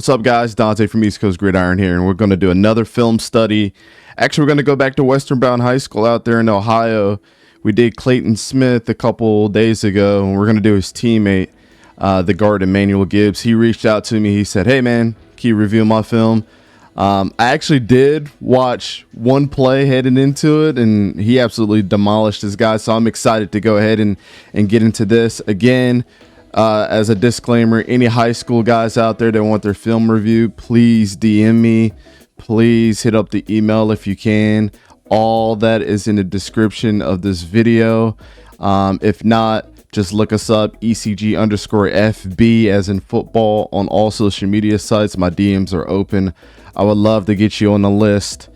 What's up, guys? Dante from East Coast Gridiron here, and we're going to do another film study. Actually, we're going to go back to Western Bound High School out there in Ohio. We did Clayton Smith a couple days ago, and we're going to do his teammate, the guard Emanuel Gibbs. He reached out to me. He said, "Hey, man, can you review my film?" I actually did watch one play heading into it, and he absolutely demolished this guy. So I'm excited to go ahead and get into this. Again, as a disclaimer, any high school guys out there that want their film review, please DM me. Please hit up the email if you can. All that is in the description of this video. If not, just look us up, _FB as in football, on all social media sites. My DMs are open. I would love to get you on the list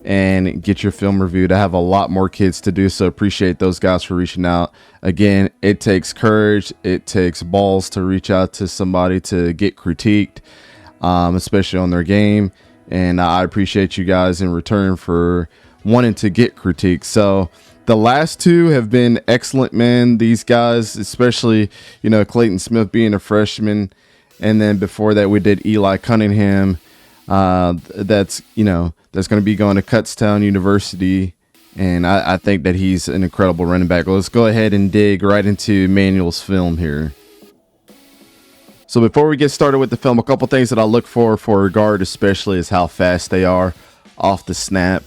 and get your film reviewed. I have a lot more kids to do, so appreciate those guys for reaching out. Again, it takes courage, it takes balls to reach out to somebody to get critiqued, especially on their game, and I appreciate you guys in return for wanting to get critiqued. So the last two have been excellent, man. These guys, especially, Clayton Smith being a freshman, and then before that we did 𝗕𝗂𝘂𝗀𝗀 Cunningham. That's going to be going to Kutztown University, and I think that he's an incredible running back. Let's go ahead and dig right into Emanuel's film here. So before we get started with the film, a couple things that I look for a guard especially is how fast they are off the snap.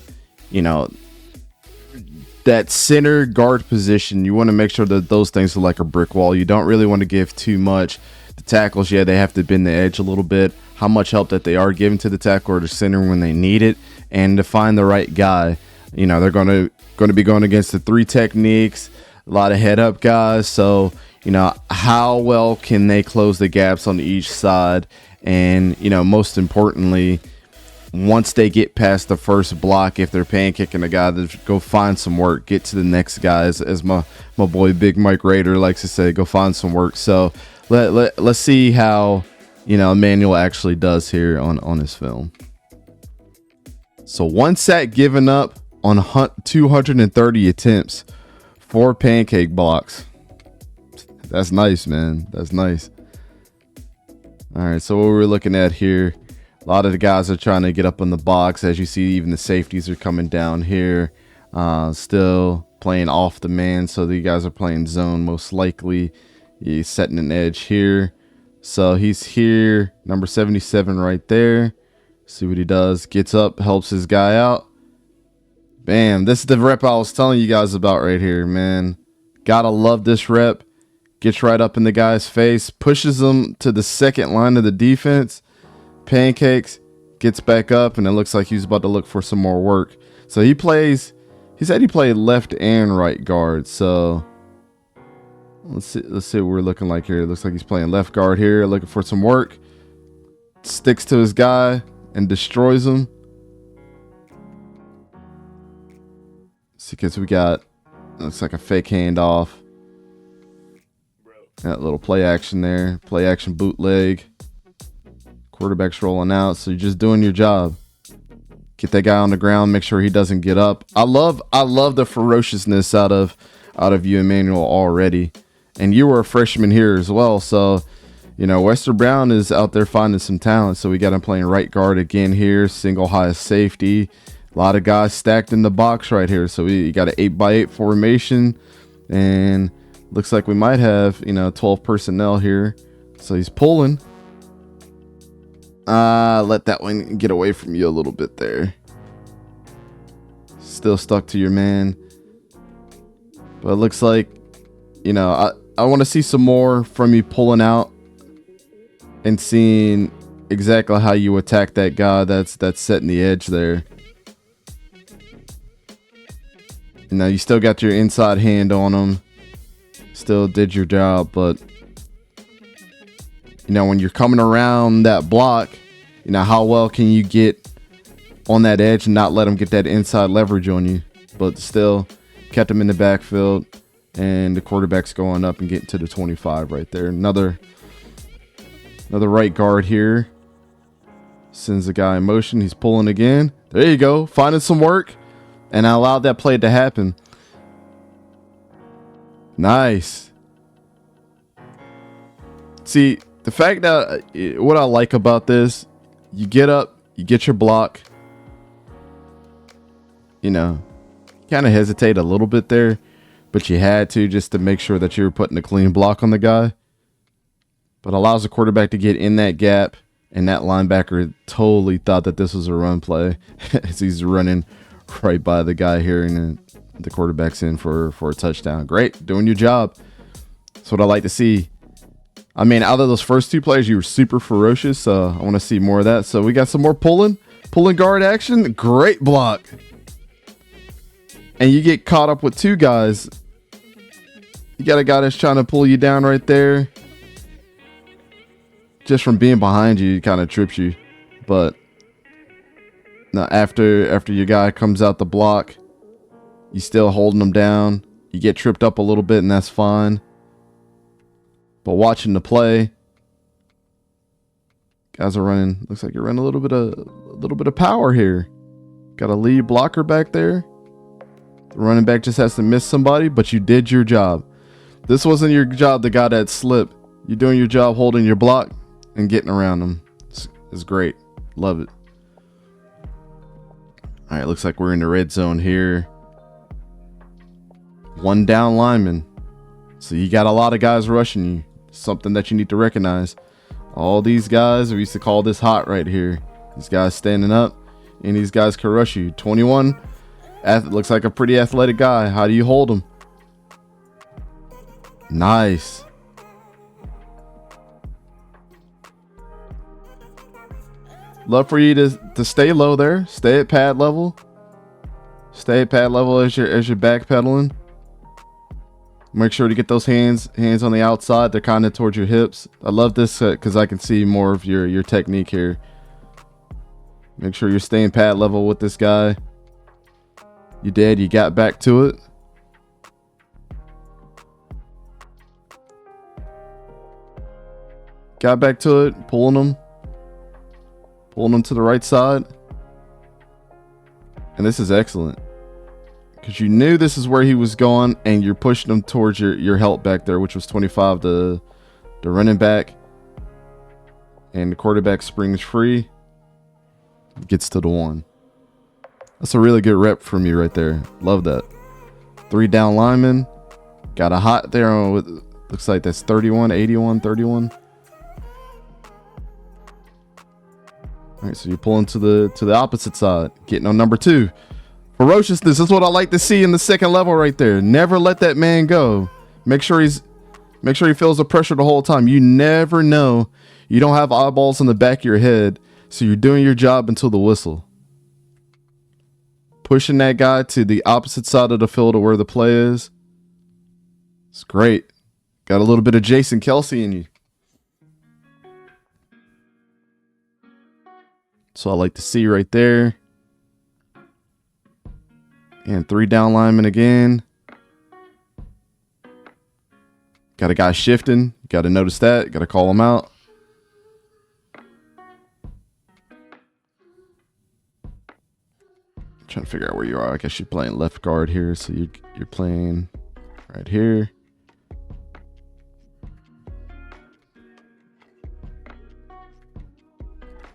That center guard position, you want to make sure that those things are like a brick wall. You don't really want to give too much. The tackles, yeah, they have to bend the edge a little bit. How much help that they are giving to the tackle or the center when they need it, and to find the right guy. They're going to be going against the three techniques, a lot of head up guys. So, how well can they close the gaps on each side? And, most importantly, once they get past the first block, if they're pancaking a guy, to go find some work, get to the next guy, as my boy Big Mike Rader likes to say, go find some work. So let's see how Emanuel actually does here on his film. So 1 sack given up on 230 attempts, 4 pancake blocks. That's nice, man. That's nice. All right, so what we're looking at here, a lot of the guys are trying to get up in the box. As you see, even the safeties are coming down here, still playing off the man. So the guys are playing zone most likely. He's setting an edge here. So he's here, number 77 right there. See what he does. Gets up, helps his guy out. Bam. This is the rep I was telling you guys about right here, man. Gotta love this rep. Gets right up in the guy's face. Pushes him to the second line of the defense. Pancakes. Gets back up, and it looks like he's about to look for some more work. So he said he played left and right guard. So let's see what we're looking like here. It looks like he's playing left guard here, looking for some work. Sticks to his guy and destroys him. See, because we got, looks like a fake handoff. That little play action there. Play action bootleg. Quarterback's rolling out, so you're just doing your job. Get that guy on the ground, make sure he doesn't get up. I love the ferociousness out of you, Emanuel, already. And you were a freshman here as well. So, Western Brown is out there finding some talent. So we got him playing right guard again here. Single high safety. A lot of guys stacked in the box right here. So we got an 8x8 formation. And looks like we might have, 12 personnel here. So he's pulling. Let that one get away from you a little bit there. Still stuck to your man. But it looks like, I want to see some more from you pulling out and seeing exactly how you attack that guy that's setting the edge there. You still got your inside hand on him. Still did your job, but when you're coming around that block, how well can you get on that edge and not let him get that inside leverage on you? But still kept him in the backfield. And the quarterback's going up and getting to the 25 right there. Another right guard here. Sends the guy in motion. He's pulling again. There you go. Finding some work. And I allowed that play to happen. Nice. See, the fact that what I like about this, You get up, you get your block. You know, kind of hesitate a little bit there, but you had to just to make sure that you were putting a clean block on the guy. But allows the quarterback to get in that gap, and that linebacker totally thought that this was a run play as he's running right by the guy here, and then the quarterback's in for a touchdown. Great, doing your job. That's what I like to see. I mean, out of those first two plays, you were super ferocious. I want to see more of that. So we got some more pulling guard action. Great block. And you get caught up with two guys. You got a guy that's trying to pull you down right there. Just from being behind you, it kind of trips you. But now after your guy comes out the block, you still holding him down. You get tripped up a little bit, and that's fine. But watching the play, guys are running. Looks like you're running a little bit of power here. Got a lead blocker back there. The running back just has to miss somebody, but you did your job. This wasn't your job, the guy that slipped. You're doing your job holding your block and getting around them. It's great. Love it. All right, looks like we're in the red zone here. One down lineman. So you got a lot of guys rushing you. Something that you need to recognize. All these guys, we used to call this hot right here. These guys standing up, and these guys can rush you. 21. Looks like a pretty athletic guy. How do you hold him? Nice. Love for you to stay low there. Stay at pad level. Stay at pad level as you're backpedaling. Make sure to get those hands on the outside. They're kind of towards your hips. I love this because I can see more of your technique here. Make sure you're staying pad level with this guy. You did. You got back to it. Got back to it. Pulling them to the right side. And this is excellent. Because you knew this is where he was going, and you're pushing him towards your help back there, which was 25, the running back. And the quarterback springs free. Gets to the 1. That's a really good rep from you right there. Love that. 3 down linemen. Got a hot there. Looks like that's 31, 81, 31. All right, so you're pulling to the opposite side. Getting on number 2. Ferociousness is what I like to see in the second level right there. Never let that man go. Make sure he feels the pressure the whole time. You never know. You don't have eyeballs in the back of your head, so you're doing your job until the whistle. Pushing that guy to the opposite side of the field of where the play is. It's great. Got a little bit of Jason Kelce in you. So I like to see right there. And 3 down linemen again. Got a guy shifting. Got to notice that. Got to call him out. Trying to figure out where you are. I guess you're playing left guard here. So you're playing right here.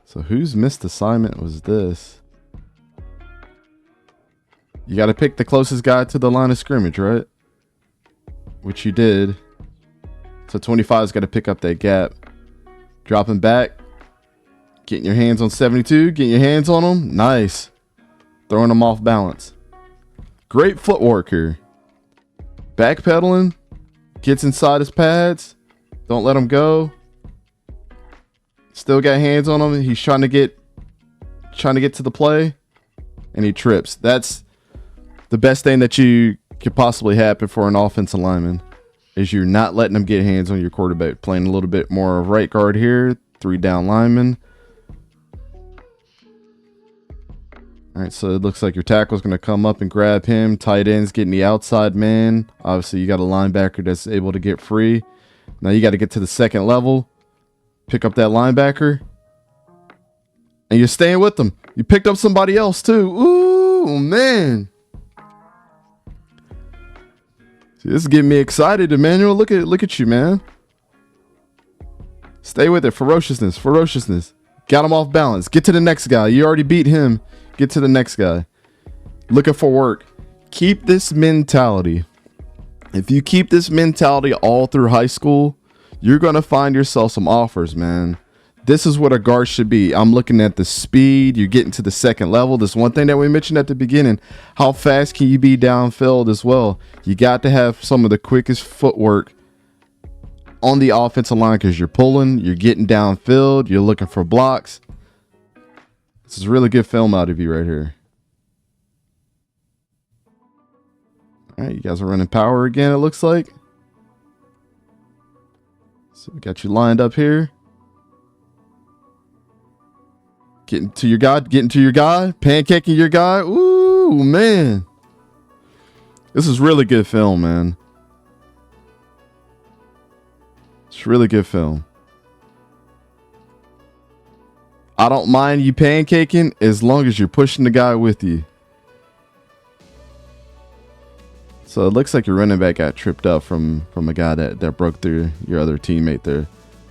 So whose missed assignment was this? You got to pick the closest guy to the line of scrimmage, right? Which you did. So 25's got to pick up that gap. Dropping back. Getting your hands on 72. Getting your hands on him. Nice. Throwing him off balance. Great footwork here. Backpedaling. Gets inside his pads. Don't let him go. Still got hands on him. He's trying to get to the play. And he trips. That's the best thing that you could possibly happen for an offensive lineman is you're not letting them get hands on your quarterback. Playing a little bit more of right guard here. 3 down linemen. All right, so it looks like your tackle's going to come up and grab him. Tight end's getting the outside man. Obviously, you got a linebacker that's able to get free. Now you got to get to the second level. Pick up that linebacker. And you're staying with them. You picked up somebody else, too. Ooh, man. See, this is getting me excited, Emanuel. Look at you, man. Stay with it. Ferociousness. Got him off balance. Get to the next guy. You already beat him. Get to the next guy. Looking for work. Keep this mentality. If you keep this mentality all through high school, you're going to find yourself some offers, man. This is what a guard should be. I'm looking at the speed. You're getting to the second level. This one thing that we mentioned at the beginning. How fast can you be downfield as well? You got to have some of the quickest footwork on the offensive line because you're pulling, you're getting downfield, you're looking for blocks. This is really good film out of you right here. All right, you guys are running power again, it looks like. So we got you lined up here. Getting to your guy, pancaking your guy. Ooh, man. This is really good film, man. It's really good film. I don't mind you pancaking as long as you're pushing the guy with you. So it looks like your running back got tripped up from a guy that broke through your other teammate there.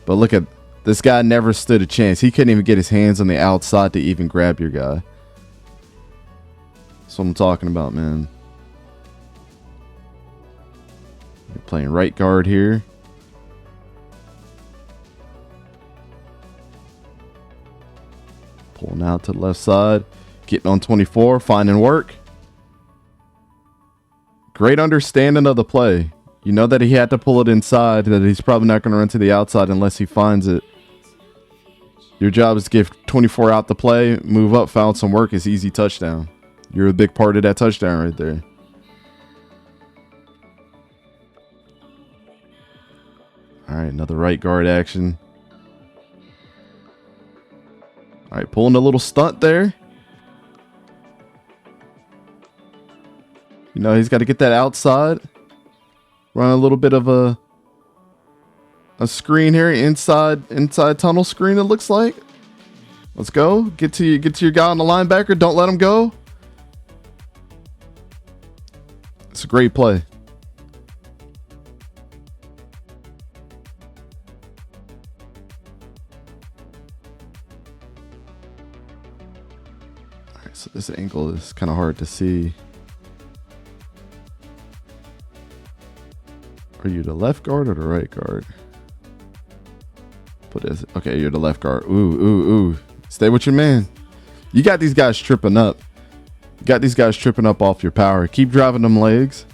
But look at this guy, never stood a chance. He couldn't even get his hands on the outside to even grab your guy. That's what I'm talking about, man. You're playing right guard here. Pulling out to the left side. Getting on 24. Finding work. Great understanding of the play. You know that he had to pull it inside. That he's probably not going to run to the outside unless he finds it. Your job is to give 24 out the play. Move up. Found some work. It's easy touchdown. You're a big part of that touchdown right there. All right. Another right guard action. All right, pulling a little stunt there. You know, he's got to get that outside. Run a little bit of a screen here, inside tunnel screen, it looks like. Let's go. Get to your guy on the linebacker. Don't let him go. It's a great play. So this angle is kind of hard to see. Are you the left guard or the right guard? Put this. Okay, you're the left guard. Ooh. Stay with your man. You got these guys tripping up. You got these guys tripping up off your power. Keep driving them legs.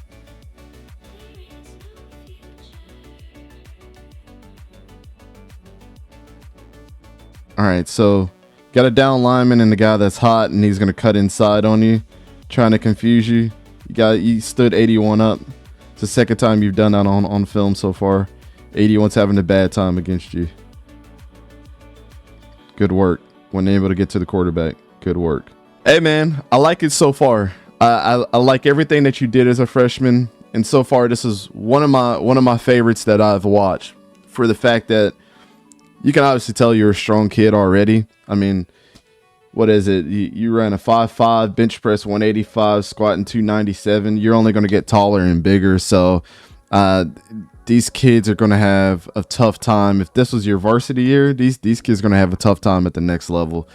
All right, so got a down lineman and the guy that's hot, and he's gonna cut inside on you, trying to confuse you. You stood 81 up. It's the second time you've done that on film so far. 81's having a bad time against you. Good work. Wasn't able to get to the quarterback. Good work. Hey man, I like it so far. I like everything that you did as a freshman, and so far this is one of my favorites that I've watched. For the fact that you can obviously tell you're a strong kid already. I mean, what is it? You ran a 5'5", bench press 185, squatting 297. You're only going to get taller and bigger. So these kids are going to have a tough time. If this was your varsity year, these kids are going to have a tough time at the next level.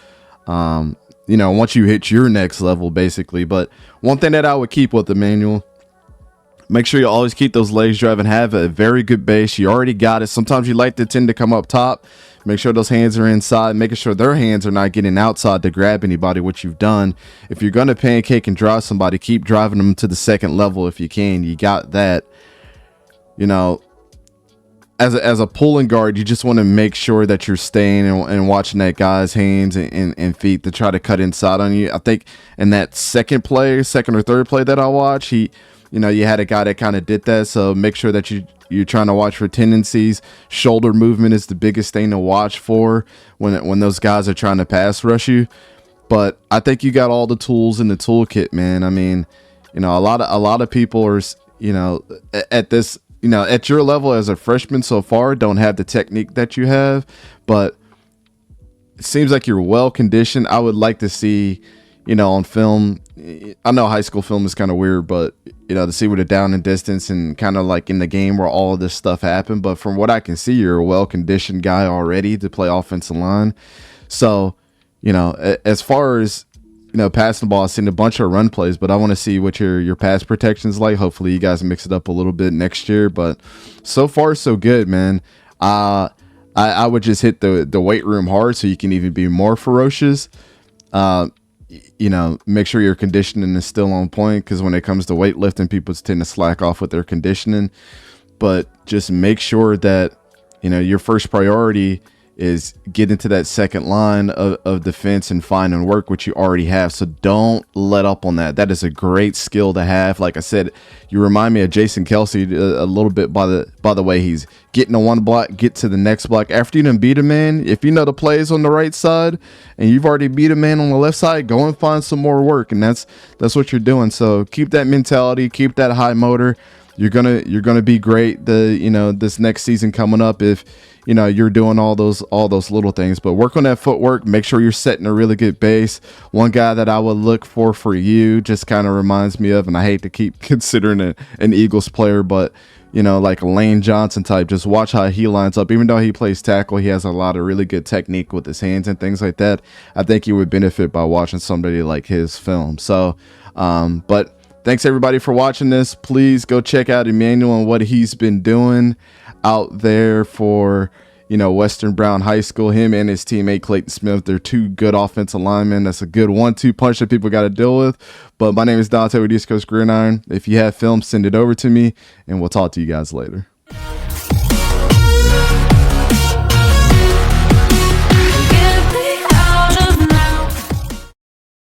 You know, once you hit your next level, basically. But one thing that I would keep with Emanuel, make sure you always keep those legs driving. Have a very good base. You already got it. Sometimes you like to tend to come up top. Make sure those hands are inside. Making sure their hands are not getting outside to grab anybody, which you've done. If you're going to pancake and drive somebody, keep driving them to the second level if you can. You got that. You know, as a pulling guard, you just want to make sure that you're staying and watching that guy's hands and feet to try to cut inside on you. I think in that second or third play that I watched, you had a guy that kind of did that. So make sure that you're trying to watch for tendencies. Shoulder movement is the biggest thing to watch for when those guys are trying to pass rush you. But I think you got all the tools in the toolkit, man. I mean, a lot of people are, at this, at your level as a freshman so far, don't have the technique that you have, but it seems like you're well conditioned. I would like to see, on film. I know high school film is kind of weird, but to see with a down and distance and kind of like in the game where all of this stuff happened. But from what I can see, you're a well conditioned guy already to play offensive line. So, as far as, passing the ball, I've seen a bunch of run plays, but I want to see what your pass protection is like. Hopefully you guys mix it up a little bit next year, but so far so good, man. I would just hit the weight room hard so you can even be more ferocious. Make sure your conditioning is still on point, because when it comes to weightlifting, people tend to slack off with their conditioning. But just make sure that, your first priority is get into that second line of defense and find and work what you already have. So don't let up on that. That is a great skill to have. Like I said, you remind me of Jason Kelce a little bit by the way he's getting to one block, get to the next block. After you done beat a man, if you know the plays on the right side and you've already beat a man on the left side, go and find some more work. And that's what you're doing. So keep that mentality, keep that high motor. You're gonna be great this next season coming up if you're doing all those little things. But work on that footwork, make sure you're setting a really good base. One guy that I would look for you, just kind of reminds me of, and I hate to keep considering an Eagles player, but like a Lane Johnson type, just watch how he lines up. Even though he plays tackle, he has a lot of really good technique with his hands and things like that. I think you would benefit by watching somebody like his film. So but thanks everybody for watching this. Please go check out Emanuel and what he's been doing out there for, Western Brown High School. Him and his teammate Clayton Smith, they're two good offensive linemen. That's a good 1-2 punch that people got to deal with. But my name is Dante with East Coast Gridiron. If you have film, send it over to me, and we'll talk to you guys later.